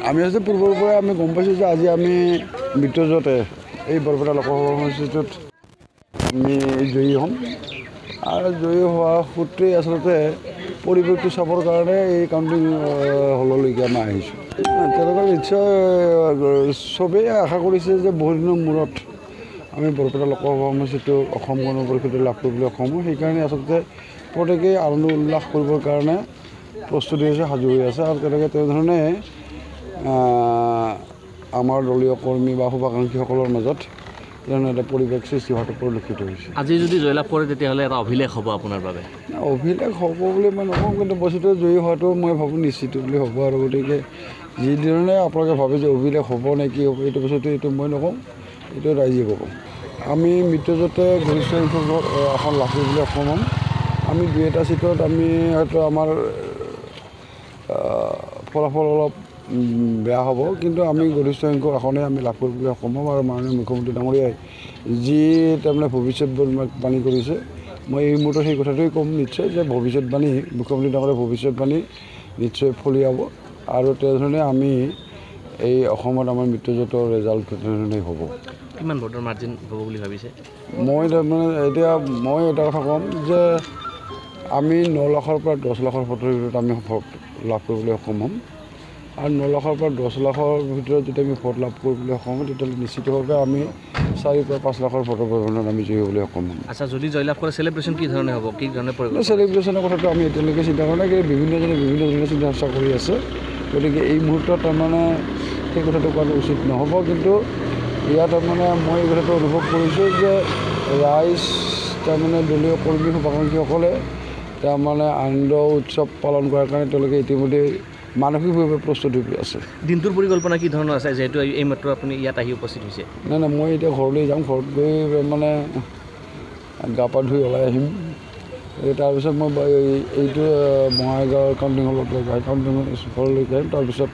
আমি আজি পূৰ্বৰ পৰা আমি গম পাইছোঁ যে আজি আমি মিত্ৰজোঁটে এই বৰপেটা লোকসভা সমষ্টিটোত আমি জয়ী হ'ম আৰু জয়ী হোৱা সূত্ৰে আচলতে পৰিৱেশটো চাবৰ কাৰণে এই কাউণ্টিং হললৈকে আমি আহিছোঁ। তেওঁলোকে নিশ্চয় চবেই আশা কৰিছে যে বহুদিনৰ মূৰত আমি বৰপেটা লোকসভা সমষ্টিটো অসম গণ পৰিষদে লাভ কৰিবলৈ সক্ষম হওঁ। সেইকাৰণে আচলতে প্ৰত্যেকেই আনন্দ উল্লাস কৰিবৰ কাৰণে প্ৰস্তুতি হৈছে, সাজু হৈ আছে আৰু তেনেকৈ তেনেধৰণে আমাৰ দলীয় কৰ্মী বা শুভাকাংক্ষীসকলৰ মাজত তেনে এটা পৰিৱেশ সৃষ্টি হোৱাটো পৰিলক্ষিত হৈছে। আজি যদি জয়লাভ কৰে তেতিয়াহ'লে এটা অভিলেখ হ'ব আপোনাৰ বাবে। অভিলেখ হ'ব বুলি মই নকওঁ, কিন্তু বস্তুটো জয়ী হোৱাটো মই ভাবোঁ নিশ্চিত বুলি হ'ব। আৰু গতিকে যিধৰণে আপোনালোকে ভাবে যে অভিলেখ হ'ব নে কি হ'ব এইটো বস্তুটো এইটো মই নকওঁ, এইটো ৰাইজে ক'ব। আমি মিত্ৰজোঁটে গৰিষ্ঠ সংখ্যক আসন লাভ কৰিবলৈ সক্ষম হ'ম। আমি 2-এটা চিটত আমি হয়তো আমাৰ ফলাফল অলপ বেয়া হ'ব, কিন্তু আমি গৰিষ্ঠ সংখ্যক আসনে আমি লাভ কৰিবলৈ সক্ষম হ'ম। আৰু মাননীয় মুখ্যমন্ত্ৰী ডাঙৰীয়াই যি তাৰমানে ভৱিষ্যতবাণী কৰিছে, মই এই মুহূৰ্তত সেই কথাটোৱেই ক'ম নিশ্চয় যে ভৱিষ্যতবাণী মুখ্যমন্ত্ৰী ডাঙৰীয়াৰ ভৱিষ্যতবাণী নিশ্চয় ফলিয়াব আৰু তেনেধৰণে আমি এই অসমত আমাৰ মিত্ৰজোঁটৰ ৰেজাল্ট তেনেধৰণেই হ'ব। কিমান ভোটৰ মাৰ্জিন হ'ব বুলি ভাবিছে? মই তাৰমানে এতিয়া মই এটা কথা ক'ম যে আমি 9 লাখৰ পৰা 10 লাখৰ ভোটৰ ভিতৰত আমি ভোট লাভ কৰিবলৈ সক্ষম হ'ম। আৰু 9 লাখৰ পৰা 10 লাখৰ ভিতৰত যদি আমি ভোট লাভ কৰিবলৈ সক্ষম হওঁ তেতিয়াহ'লে নিশ্চিতভাৱে আমি 4 পৰা 5 লাখৰ ভোটৰ ব্যৱধানত আমি জয়ী হ'বলৈ সক্ষম হ'ম। আচ্ছা, যদি জয়লাভ কৰে চেলিব্ৰেশ্যন কি ধৰণে হ'ব, কি ধৰণে পৰিৱেশ? চেলিব্ৰেশ্যনৰ কথাটো আমি এতিয়ালৈকে চিন্তা কৰা নাই, কিন্তু বিভিন্নজনে বিভিন্ন ধৰণে চিন্তা চৰ্চা কৰি আছে। গতিকে এই মুহূৰ্তত তাৰমানে সেই কথাটো কোৱাটো উচিত নহ'ব, কিন্তু ইয়াত তাৰমানে মই এই কথাটো অনুভৱ কৰিছোঁ যে ৰাইজ তাৰমানে দলীয় কৰ্মী শুভাকাংক্ষীসকলে তাৰমানে আনন্দ উৎসৱ পালন কৰাৰ কাৰণে তেওঁলোকে ইতিমধ্যে মানসিকভাৱে প্ৰস্তুত হৈ আছে। দিনটোৰ পৰিকল্পনা কি ধৰণৰ আছে, যিহেতু এইমাত্ৰ আপুনি ইয়াত আহি উপস্থিত হৈছে? নাই মই এতিয়া ঘৰলৈ যাম, ঘৰত গৈ মানে গা পা ধুই ওলাই আহিম। তাৰপিছত মই এইটো বঙাইগাঁৱৰ কাউণ্টিং হলত যাই কাউণ্টিং ঘৰলৈকে আহিম। তাৰপিছত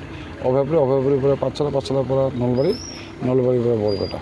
অভয়পুৰীৰ পৰা পাঠশালাৰ পৰা নলবাৰীৰ পৰা বৰপেটা।